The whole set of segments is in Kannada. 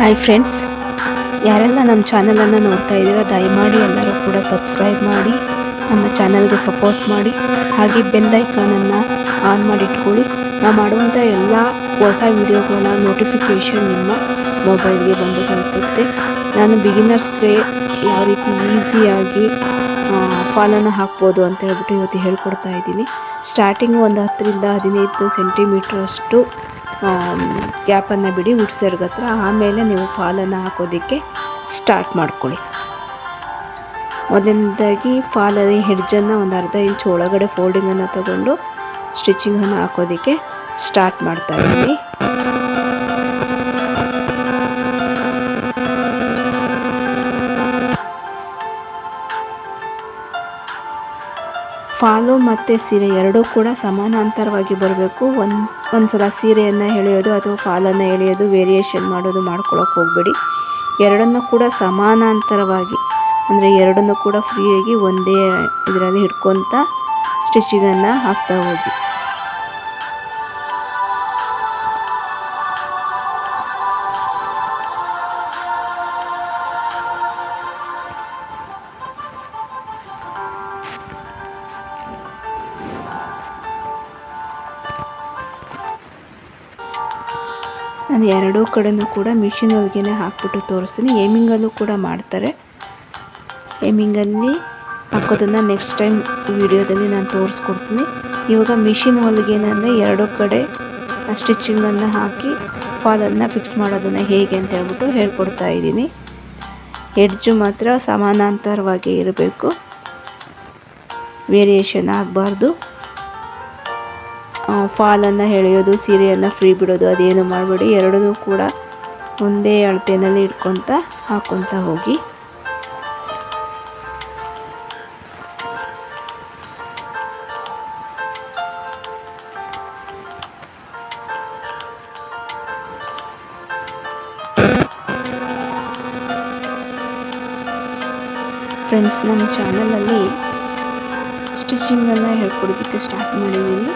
ಹಾಯ್ ಫ್ರೆಂಡ್ಸ್, ಯಾರೆಲ್ಲ ನಮ್ಮ ಚಾನಲನ್ನು ನೋಡ್ತಾ ಇದ್ದೀರಾ ದಯಮಾಡಿ ಎಲ್ಲರೂ ಕೂಡ ಸಬ್ಸ್ಕ್ರೈಬ್ ಮಾಡಿ ನಮ್ಮ ಚಾನಲ್ಗೆ ಸಪೋರ್ಟ್ ಮಾಡಿ. ಹಾಗೆ ಬೆಲ್ ಐಕಾನನ್ನು ಆನ್ ಮಾಡಿ ಇಟ್ಕೊಳ್ಳಿ. ನಾವು ಮಾಡುವಂಥ ಎಲ್ಲ ಹೊಸ ವಿಡಿಯೋಗಳ ನೋಟಿಫಿಕೇಷನ್ ನಿಮ್ಮ ಮೊಬೈಲ್ಗೆ ಬಂದು ತಲುಪುತ್ತೆ. ನಾನು ಬಿಗಿನರ್ಸ್ಗೆ ಯಾವ ರೀತಿ ಈಸಿಯಾಗಿ ಫಾಲನ್ನು ಹಾಕ್ಬೋದು ಅಂತ ಹೇಳ್ಬಿಟ್ಟು ಇವತ್ತು ಹೇಳ್ಕೊಡ್ತಾ ಇದ್ದೀನಿ. ಸ್ಟಾರ್ಟಿಂಗು ಒಂದು 10 ರಿಂದ 15 ಸೆಂಟಿಮೀಟ್ರ್ ಅಷ್ಟು ಗ್ಯಾಪನ್ನು ಬಿಡಿ ಉಡ್ಸರ್ಗ ಹತ್ರ. ಆಮೇಲೆ ನೀವು ಫಾಲನ್ನು ಹಾಕೋದಕ್ಕೆ ಸ್ಟಾರ್ಟ್ ಮಾಡ್ಕೊಳ್ಳಿ. ಮೊದಲನೇದಾಗಿ ಫಾಲಲ್ಲಿ ಹೆಡ್ಜನ್ನು ಒಂದು ಅರ್ಧ ಇಂಚ್ ಒಳಗಡೆ ಫೋಲ್ಡಿಂಗನ್ನು ತಗೊಂಡು ಸ್ಟಿಚಿಂಗನ್ನು ಹಾಕೋದಕ್ಕೆ ಸ್ಟಾರ್ಟ್ ಮಾಡ್ತಾ ಇದ್ದೀನಿ. ಫಾಲು ಮತ್ತು ಸೀರೆ ಎರಡೂ ಕೂಡ ಸಮಾನಾಂತರವಾಗಿ ಬರಬೇಕು. ಒಂದ್ಸಲ ಸೀರೆಯನ್ನು ಎಳೆಯೋದು ಅಥವಾ ಫಾಲನ್ನು ಎಳೆಯೋದು ವೇರಿಯೇಷನ್ ಮಾಡೋದು ಮಾಡ್ಕೊಳ್ಳೋಕೆ ಹೋಗಬೇಡಿ. ಎರಡನ್ನೂ ಕೂಡ ಸಮಾನಾಂತರವಾಗಿ ಅಂದರೆ ಎರಡನ್ನೂ ಕೂಡ ಫ್ರೀಯಾಗಿ ಒಂದೇ ಇದರಲ್ಲಿ ಹಿಡ್ಕೊತ ಸ್ಟಿಚಿಂಗನ್ನು ಹಾಕ್ತಾ ಹೋಗಿ. ನಾನು ಎರಡೂ ಕಡೆಯೂ ಕೂಡ ಮಿಷಿನ್ ಹೊಲಿಗೆನೇ ಹಾಕ್ಬಿಟ್ಟು ತೋರಿಸ್ತೀನಿ. ಏಮಿಂಗಲ್ಲೂ ಕೂಡ ಮಾಡ್ತಾರೆ. ಏಮಿಂಗಲ್ಲಿ ಹಾಕೋದನ್ನು ನೆಕ್ಸ್ಟ್ ಟೈಮ್ ವಿಡಿಯೋದಲ್ಲಿ ನಾನು ತೋರಿಸ್ಕೊಡ್ತೀನಿ. ಇವಾಗ ಮಿಷಿನ್ ಹೊಲಿಗೆನಲ್ಲೇ ಎರಡೂ ಕಡೆ ಸ್ಟಿಚಿಂಗನ್ನು ಹಾಕಿ ಫಾಲನ್ನು ಫಿಕ್ಸ್ ಮಾಡೋದನ್ನು ಹೇಗೆ ಅಂತ ಹೇಳ್ಬಿಟ್ಟು ಹೇಳ್ಕೊಡ್ತಾ ಇದ್ದೀನಿ. ಎಡ್ಜು ಮಾತ್ರ ಸಮಾನಾಂತರವಾಗಿ ಇರಬೇಕು, ವೇರಿಯೇಷನ್ ಆಗಬಾರ್ದು. ಫಾಲನ್ನು ಎಳೆಯೋದು, ಸೀರೆಯನ್ನು ಫ್ರೀ ಬಿಡೋದು ಅದೇನು ಮಾಡಬೇಡಿ. ಎರಡೂ ಕೂಡ ಒಂದೇ ಅಳತೆಯಲ್ಲಿ ಇಟ್ಕೊತ ಹಾಕ್ಕೊತ ಹೋಗಿ. ಫ್ರೆಂಡ್ಸ್, ನಮ್ಮ ಚಾನಲಲ್ಲಿ ಸ್ಟಿಚಿಂಗನ್ನು ಹೇಳ್ಕೊಡೋದಕ್ಕೆ ಸ್ಟಾರ್ಟ್ ಮಾಡಿದ್ದೀನಿ.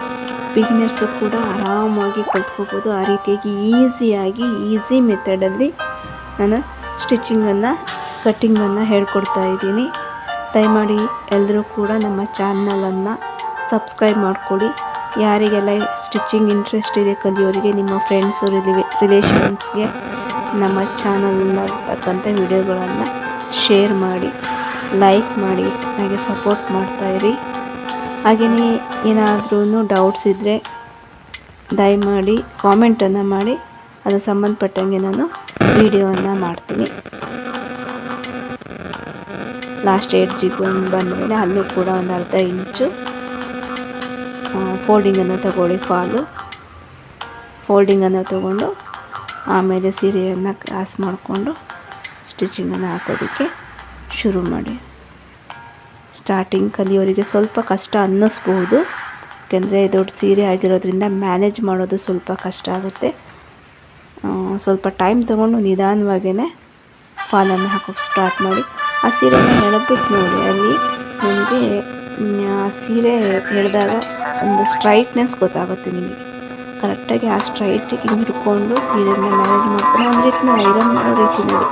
ಬಿಗಿನರ್ಸು ಕೂಡ ಆರಾಮಾಗಿ ಕಲ್ತ್ಕೋಬೋದು. ಆ ರೀತಿಯಾಗಿ ಈಸಿ ಮೆಥಡಲ್ಲಿ ನಾನು ಸ್ಟಿಚಿಂಗನ್ನು ಕಟ್ಟಿಂಗನ್ನು ಹೇಳ್ಕೊಡ್ತಾ ಇದ್ದೀನಿ. ದಯಮಾಡಿ ಎಲ್ಲರೂ ಕೂಡ ನಮ್ಮ ಚಾನಲನ್ನು ಸಬ್ಸ್ಕ್ರೈಬ್ ಮಾಡ್ಕೊಳ್ಳಿ. ಯಾರಿಗೆಲ್ಲ ಸ್ಟಿಚಿಂಗ್ ಇಂಟ್ರೆಸ್ಟ್ ಇದೆ ಕಲಿಯೋರಿಗೆ, ನಿಮ್ಮ ಫ್ರೆಂಡ್ಸು ರಿಲೇಷನ್ಸ್ಗೆ ನಮ್ಮ ಚಾನಲ್ನಲ್ಲಿರ್ತಕ್ಕಂಥ ವಿಡಿಯೋಗಳನ್ನು ಶೇರ್ ಮಾಡಿ, ಲೈಕ್ ಮಾಡಿ, ಹಾಗೆ ಸಪೋರ್ಟ್ ಮಾಡ್ತಾಯಿರಿ. ಹಾಗೆಯೇ ಏನಾದ್ರೂ ಡೌಟ್ಸ್ ಇದ್ದರೆ ದಯಮಾಡಿ ಕಾಮೆಂಟನ್ನು ಮಾಡಿ, ಅದು ಸಂಬಂಧಪಟ್ಟಂಗೆ ನಾನು ವಿಡಿಯೋವನ್ನು ಮಾಡ್ತೀನಿ. ಲಾಸ್ಟ್ ಎಡ್ಜಿಗೆ ಬಂದ ಮೇಲೆ ಅಲ್ಲೂ ಕೂಡ ಒಂದು ಅರ್ಧ ಇಂಚು ಫೋಲ್ಡಿಂಗನ್ನು ತಗೊಳ್ಳಿ. ಫೋಲ್ಡಿಂಗನ್ನು ತಗೊಂಡು ಆಮೇಲೆ ಸೀರೆಯನ್ನು ಕ್ರಾಸ್ ಮಾಡಿಕೊಂಡು ಸ್ಟಿಚಿಂಗನ್ನು ಹಾಕೋದಕ್ಕೆ ಶುರು ಮಾಡಿ. ಸ್ಟಾರ್ಟಿಂಗ್ ಕಲಿಯೋರಿಗೆ ಸ್ವಲ್ಪ ಕಷ್ಟ ಅನ್ನಿಸ್ಬೋದು, ಯಾಕೆಂದರೆ ದೊಡ್ಡ ಸೀರೆ ಆಗಿರೋದ್ರಿಂದ ಮ್ಯಾನೇಜ್ ಮಾಡೋದು ಸ್ವಲ್ಪ ಕಷ್ಟ ಆಗುತ್ತೆ. ಸ್ವಲ್ಪ ಟೈಮ್ ತೊಗೊಂಡು ನಿಧಾನವಾಗೇ ಫಾಲನ್ನು ಹಾಕೋಕ್ಕೆ ಸ್ಟಾರ್ಟ್ ಮಾಡಿ. ಆ ಸೀರೆನ ಎಳೆದ್ಬಿಟ್ಟು ನೋಡಿ, ಅಲ್ಲಿ ನಿಮಗೆ ಆ ಸೀರೆ ಎಳೆದಾಗ ಒಂದು ಸ್ಟ್ರೈಟ್ನೆಸ್ ಗೊತ್ತಾಗುತ್ತೆ ನಿಮಗೆ. ಕರೆಕ್ಟಾಗಿ ಆ ಸ್ಟ್ರೈಟಿಗೆ ಹಿಡ್ಕೊಂಡು ಸೀರೆನ ಮ್ಯಾನೇಜ್ ಮಾಡ್ಕೊಂಡು ಒಂದು ರೀತಿ ಐರನ್ ಮಾಡೋ ರೀತಿ ನೋಡಿ.